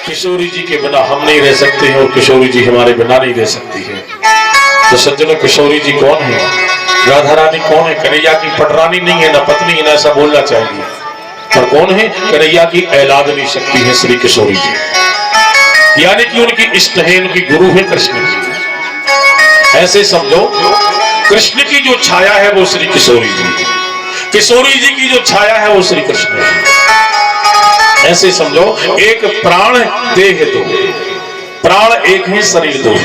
किशोरी जी के बिना हम नहीं रह सकते हैं और किशोरी जी हमारे बिना नहीं रह सकती है। तो सज्जनों, किशोरी जी कौन है? राधा रानी कौन है? कन्हैया की पटरानी नहीं है, ना पत्नी है, ना ऐसा बोलना चाहिए, पर कौन है? कन्हैया की ऐलादनी शक्ति है श्री किशोरी जी, यानी कि उनकी इष्ट है, उनकी गुरु है कृष्ण जी। ऐसे समझो, कृष्ण की जो छाया है वो श्री किशोरी जी, किशोरी जी की जो छाया है वो श्री कृष्ण जी। ऐसे समझो, एक प्राण देह दो, प्राण एक है शरीर दो।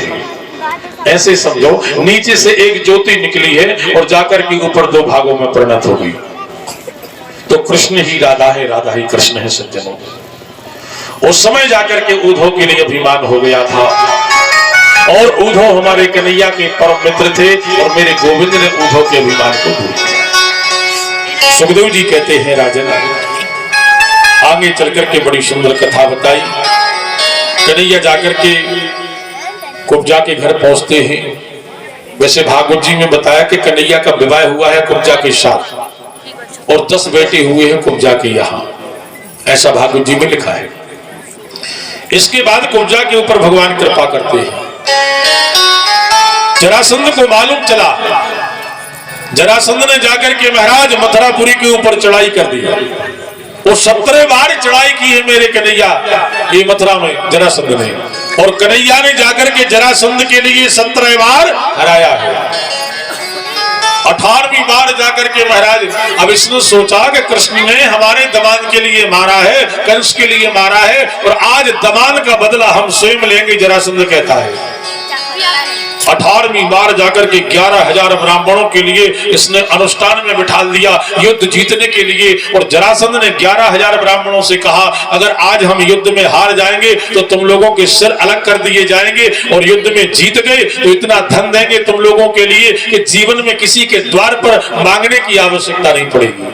ऐसे समझो, नीचे से एक ज्योति निकली है और जाकर के ऊपर दो भागों में परिणत हो गई। तो कृष्ण ही राधा है, राधा ही कृष्ण है। सज्जनों, उस समय जाकर के उद्धव के लिए अभिमान हो गया था, और उद्धव हमारे कन्हैया के परम मित्र थे, और मेरे गोविंद ने उद्धव के अभिमान को दूर किया। सुखदेव जी कहते हैं, राजन आगे चलकर के बड़ी सुंदर कथा बताई। कन्हैया जाकर के कुब्जा के घर पहुंचते हैं। वैसे भागवत जी में बताया कि कन्हैया का विवाह हुआ है कुब्जा के साथ, और 10 बेटे हुए हैं कुब्जा के यहाँ, ऐसा भागवत जी में लिखा है। इसके बाद कुब्जा के ऊपर भगवान कृपा करते हैं। जरासंध को मालूम चला, जरासंध ने जाकर के महाराज मथुरापुरी के ऊपर चढ़ाई कर दी। वो 17 बार चढ़ाई की है मेरे कन्हैया ये मथुरा में जरासंध ने, और कन्हैया ने जाकर के जरासंध के लिए 17 बार हराया है। 18वीं बार जाकर के महाराज अब इसने सोचा कि कृष्ण ने हमारे दमान के लिए मारा है, कंस के लिए मारा है, और आज दमान का बदला हम स्वयं लेंगे, जरासंध कहता है। 18वीं बार जाकर के 11,000 ब्राह्मणों के लिए इसने अनुष्ठान में बिठा दिया युद्ध जीतने के लिए। और जरासंध ने 11,000 ब्राह्मणों से कहा, अगर आज हम युद्ध में हार जाएंगे तो तुम लोगों के सिर अलग कर दिए जाएंगे, और युद्ध में जीत गए तो इतना धन देंगे तुम लोगों के लिए कि जीवन में किसी के द्वार पर मांगने की आवश्यकता नहीं पड़ेगी।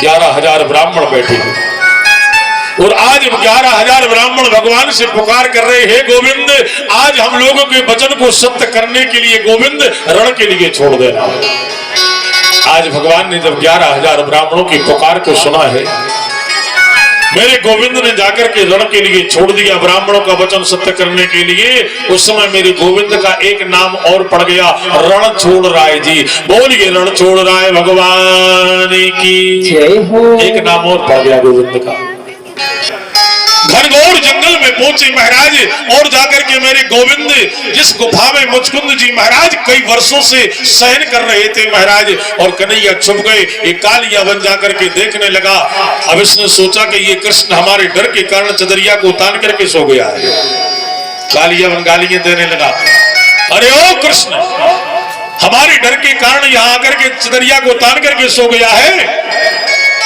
11,000 ब्राह्मण बैठे हैं, और आज 11,000 ब्राह्मण भगवान से पुकार कर रहे हैं, गोविंद आज हम लोगों के वचन को सत्य करने के लिए गोविंद रण के लिए छोड़ देना। आज भगवान ने जब 11,000 ब्राह्मणों की पुकार को सुना है, मेरे गोविंद ने जाकर के रण के लिए छोड़ दिया ब्राह्मणों का वचन सत्य करने के लिए। उस समय मेरे गोविंद का एक नाम और पड़ गया, रण छोड़ राय जी। बोलिए रण छोड़ राय भगवान की जय हो। एक नाम और पड़ गया गोविंद का। घनघोर जंगल में पहुंचे महाराज, और जाकर के मेरे गोविंद जिस गुफा में मुचकुंद जी महाराज कई वर्षों से शयन कर रहे थे महाराज, और कन्हैया छुप गए। एक कालिया बन जाकर के देखने लगा। अब इसने सोचा कि ये कृष्ण हमारे डर के कारण चदरिया को तान करके सो गया है। कालिया बन गालियां देने लगा, अरे ओ कृष्ण हमारे डर के कारण यहाँ आकर के चदरिया को तान करके सो गया है।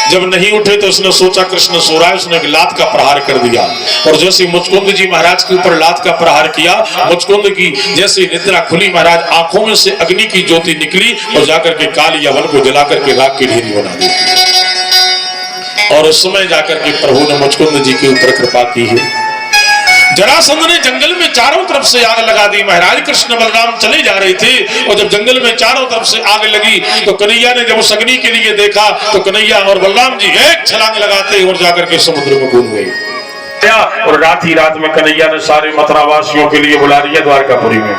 जब नहीं उठे तो उसने सोचा कृष्ण सो रहा है, उसने एक लात का प्रहार कर दिया, और जैसे मुचकुंद जी महाराज के ऊपर लात का प्रहार किया, मुचकुंद की जैसे निद्रा खुली महाराज आंखों में से अग्नि की ज्योति निकली और जाकर के काल यवन को जलाकर के राख की ढेरी बना दी। और उस समय जाकर के प्रभु ने मुचकुंद जी के ऊपर कृपा की है। जरासंध ने जंगल में चारों तरफ से आग लगा दी महाराज। कृष्ण बलराम चले जा रहे थे, और जब जंगल में चारों तरफ से आग लगी तो कन्हैया ने जब उस अग्नि के लिए देखा तो कन्हैया और बलराम जी एक छलांग लगाते और जाकर के समुद्र में कूद गए। और रात ही रात में कन्हैया ने सारे मथुरावासियों के लिए बुला लिया द्वारकापुरी में।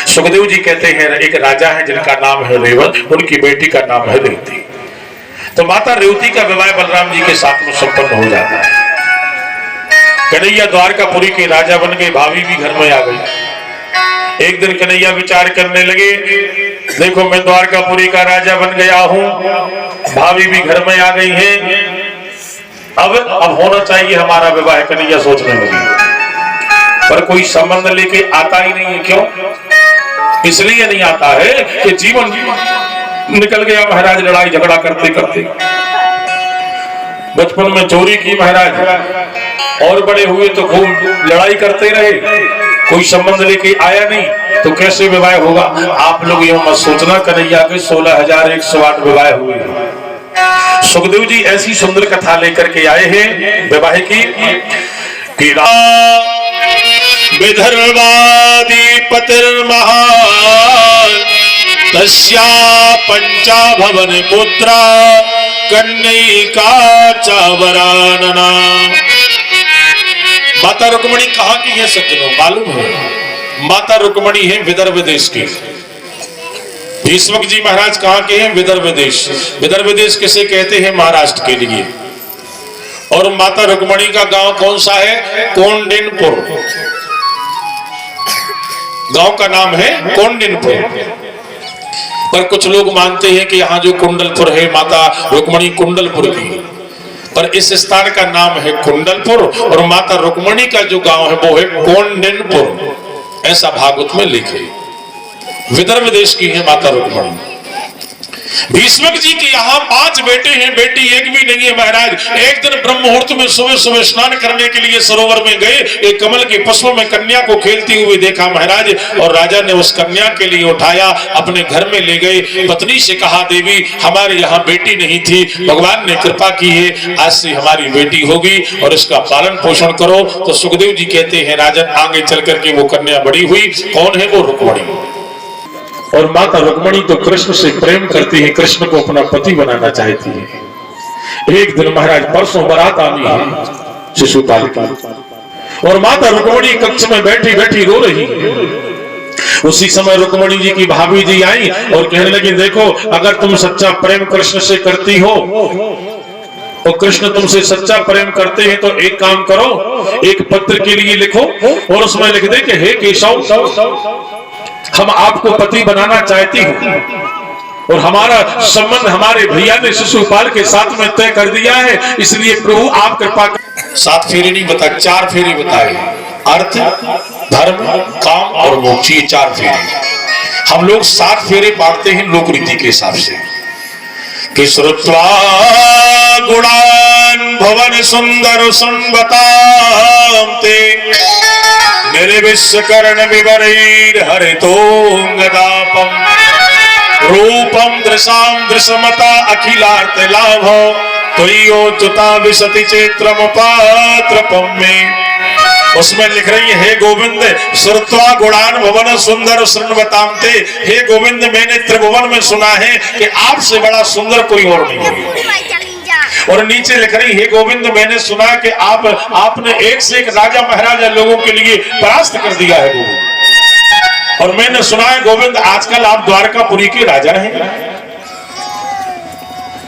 सुखदेव जी कहते हैं, एक राजा है जिनका नाम है रेवत, उनकी बेटी का नाम है रेवती। तो माता रेवती का विवाह बलराम जी के साथ में संपन्न हो जाता है। कन्हैया द्वारकापुरी के राजा बन गए, भाभी भी घर में आ गई। एक दिन कन्हैया विचार करने लगे, देखो मैं द्वारकापुरी का राजा बन गया हूं, भाभी भी घर में आ गई हैं, अब होना चाहिए हमारा विवाह। कन्हैया सोचने लगे, पर कोई संबंध लेके आता ही नहीं है। क्यों? इसलिए नहीं आता है कि जीवन निकल गया महाराज लड़ाई झगड़ा करते करते। बचपन में चोरी की महाराज, और बड़े हुए तो खूब लड़ाई करते रहे, कोई संबंध लेके आया नहीं, तो कैसे विवाह होगा? आप लोग ये मत सोचना कन्हैया के 16,108 विवाह हुए। सुखदेव जी ऐसी सुंदर कथा लेकर के आए हैं विवाह की। विदर्भाधिपतिर्महान् तस्या पंचा भवन पुत्रा कन्यैका च वरानना। माता रुक्मणी कहां की है सज्जनों, मालूम है? माता रुक्मणी है विदर्भ देश की। भीष्मक जी महाराज कहां के हैं? विदर्भ देश। विदर्भ देश किसे कहते हैं? महाराष्ट्र के लिए। और माता रुक्मणी का गांव कौन सा है? कौंडिन्यपुर। गांव का नाम है कौंडिन्यपुर। पर कुछ लोग मानते हैं कि यहाँ जो कुंडलपुर है, माता रुक्मणी कुंडलपुर की, पर इस स्थान का नाम है कुंडलपुर और माता रुक्मणी का जो गांव है वो है कौंडिन्यपुर। ऐसा भागवत में लिखे। विदर्भ देश की है माता रुक्मणी। भीष्मक जी के यहाँ 5 बेटे हैं, बेटी एक भी नहीं है महाराज। एक दिन ब्रह्म मुहूर्त में सुबह सुबह स्नान करने के लिए सरोवर में गए, एक कमल के पुष्प में कन्या को खेलती हुई देखा महाराज, और राजा ने उस कन्या के लिए उठाया, अपने घर में ले गए। पत्नी से कहा, देवी हमारे यहाँ बेटी नहीं थी, भगवान ने कृपा की है, आज से हमारी बेटी होगी और इसका पालन पोषण करो। तो सुखदेव जी कहते हैं, राजन आगे चल करके वो कन्या बड़ी हुई। कौन है वो? रुक्मणी। और माता रुक्मणी तो कृष्ण से प्रेम करती है, कृष्ण को अपना पति बनाना चाहती है। एक दिन महाराज परसों बारात आनी है शिशुपाल की, और माता रुक्मणी कक्ष में बैठी बैठी रो रही है। उसी समय रुक्मणी जी की भाभी जी आई और कहने लगी, देखो अगर तुम सच्चा प्रेम कृष्ण से करती हो और कृष्ण तुमसे सच्चा प्रेम करते हैं तो एक काम करो, एक पत्र के लिए लिखो और उसमें लिख दे कि हे केशव, हम आपको पति बनाना चाहती हूँ और हमारा संबंध हमारे भैया ने शिशुपाल के साथ में तय कर दिया है, इसलिए प्रभु आप कृपा कर। 7 फेरे नहीं बताए, 4 फेरे बताए। अर्थ, धर्म, काम और मोक्ष, ये 4 फेरे। हम लोग 7 फेरे बांटते हैं लोक रीति के हिसाब से। कि श्रुत्वा गुणान भवन सुंदर सुनबतांते निर्विश्वकर्ण विवरैर हरितोंगदापम रूपम दृशाम दृशमता अखिलार्थ लाभो त्वयोच्युता विशति चैत्रमुपात्रपम में। उसमें लिख रही है, हे गोविंद श्रुत्वा गुणान भवन सुंदर शृण्वतांते, हे गोविंद मैंने त्रिभुवन में सुना है कि आपसे बड़ा सुंदर कोई और नहीं है। और नीचे लिख रही, हे गोविंद मैंने सुना कि आपने एक से एक राजा महाराजा लोगों के लिए परास्त कर दिया है गोविंद। और मैंने सुना है गोविंद आजकल आप द्वारकापुरी के राजा हैं।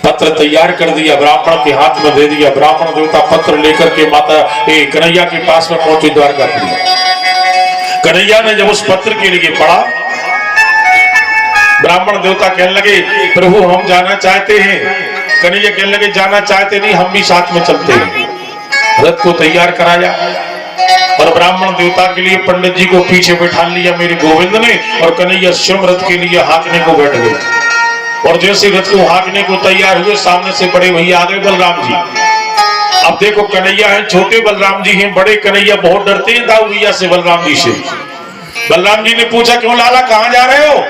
पत्र तैयार कर दिया, ब्राह्मण के हाथ में दे दिया। ब्राह्मण देवता पत्र लेकर के माता कन्हैया के पास में पहुंचे द्वारकापुरी। कन्हैया ने जब उस पत्र के लिए पढ़ा, ब्राह्मण देवता कहने लगे, प्रभु हम जाना चाहते हैं। कन्हैया कहने लगे, जाना चाहते नहीं, हम भी साथ में चलते हैं। रथ को तैयार कराया और ब्राह्मण देवता के लिए पंडित जी को पीछे बैठा लिया मेरे गोविंद ने, और कन्हैया स्वयं रथ के लिए हाँकने को बैठ गए। और जैसे रथ को हाँकने को तैयार हुए, सामने से बड़े भैया आ गए बलराम जी। अब देखो कन्हैया है, छोटे बलराम जी हैं, बड़े कन्हैया बहुत डरते हैं दाऊ भैया से, बलराम जी से। बलराम जी ने पूछा, क्यों लाला कहाँ जा रहे हो?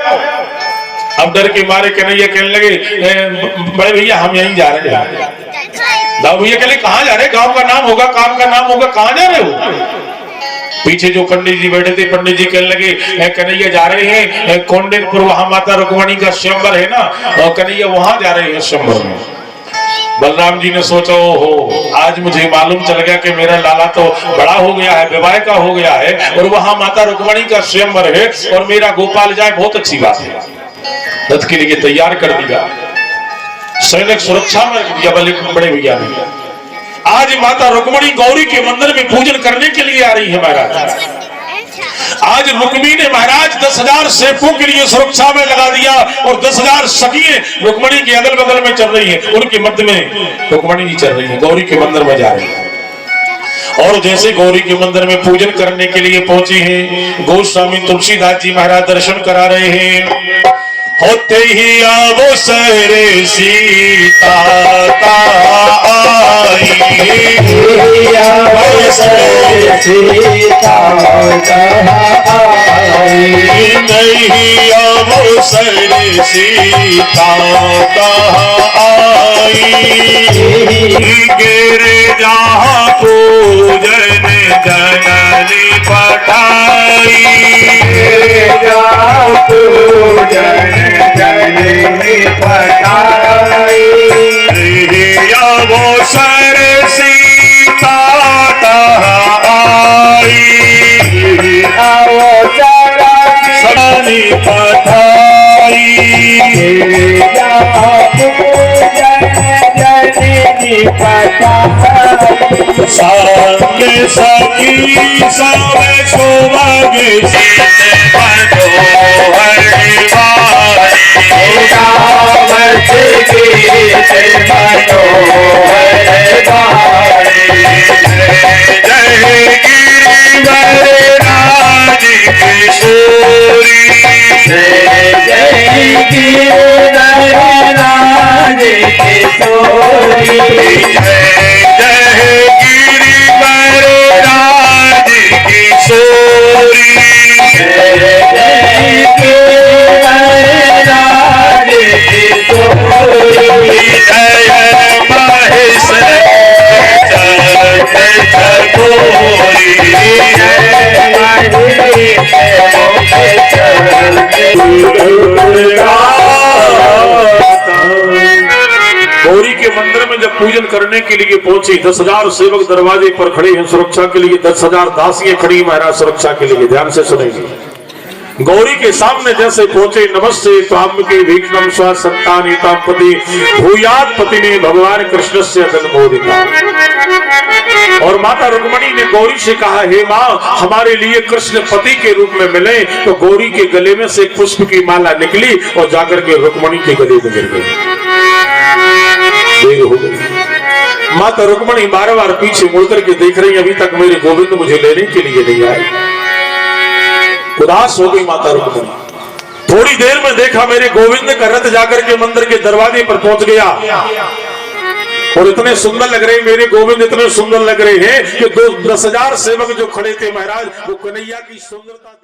अब डर के मारे कन्हैया कहने लगे, बड़े भैया हम यहीं जा रहे हैं। दाऊ भैया कहले, कहाँ जा रहे? गांव का नाम होगा, काम का नाम होगा, कहाँ जा रहे हो? पीछे जो पंडित जी बैठे थे, पंडित जी कहने लगे, कन्हैया जा रहे हैं कौंडिन्यपुर, वहां माता रुक्मणी का स्वयंवर है ना, और कन्हैया वहां जा रहे हैं स्वयंवर में। बलराम जी ने सोचा, ओहो आज मुझे मालूम चल गया कि मेरा लाला तो बड़ा हो गया है, विवाह का हो गया है, और वहां माता रुक्मणी का स्वयंवर है और मेरा गोपाल जाए, बहुत अच्छी बात है। रथ के लिए तैयार कर दिया, सैनिक सुरक्षा में रख दिया बड़े भैया ने। आज माता रुक्मणी गौरी के मंदिर में पूजन करने के लिए आ रही है महाराज। आज रुक्मी ने महाराज 10,000 सेवकों के लिए सुरक्षा में लगा दिया और 10,000 सखियां रुक्मणी के अगल बगल में चल रही है, उनके मध्य में रुक्मणी जी चल रही है, गौरी के मंदिर में जा रही है। और जैसे गौरी के मंदिर में पूजन करने के लिए पहुंचे हैं, गोस्वामी तुलसीदास जी महाराज दर्शन करा रहे हैं। होते ही आवो सहरे सीता आई, आवो सहरे सीता आई, नहीं आवो सहरे सीता आई, गिरे जहाँ पूजन जननी पठाई, पूजन जननी पठाई, वो सर सीता आई, सामने सखी सब शोभागे गौरी के मंदिर में जब पूजन करने के लिए पहुंची 10,000 सेवक दरवाजे पर खड़े हैं सुरक्षा के लिए, 10,000 दासियां खड़ी महाराज सुरक्षा के लिए। ध्यान से सुनेंगे। गौरी के सामने जैसे पहुंचे, नमस्ते त्वाम्बके भीष्णं स्व संतानितां पति भूयात् पति में भगवान कृष्ण से जन्मोदिता। और माता रुक्मणी ने गौरी से कहा, हे माँ, हमारे लिए कृष्ण पति के रूप में मिले। तो गौरी के गले में से पुष्प की माला निकली और जाकर के रुक्मणी के गले में गिर गई। देर हो गई। माता रुक्मणी बार बार पीछे मुड़कर के देख रही, अभी तक मेरे गोविंद मुझे लेने के लिए नहीं आए। उदास हो गई माता रुक्मणी। थोड़ी देर में देखा मेरे गोविंद का रथ जाकर के मंदिर के दरवाजे पर पहुंच गया और इतने सुंदर लग रहे, मेरे गोविंद इतने सुंदर लग रहे हैं कि 10,000 सेवक जो खड़े थे महाराज, वो कन्हैया की सुंदरता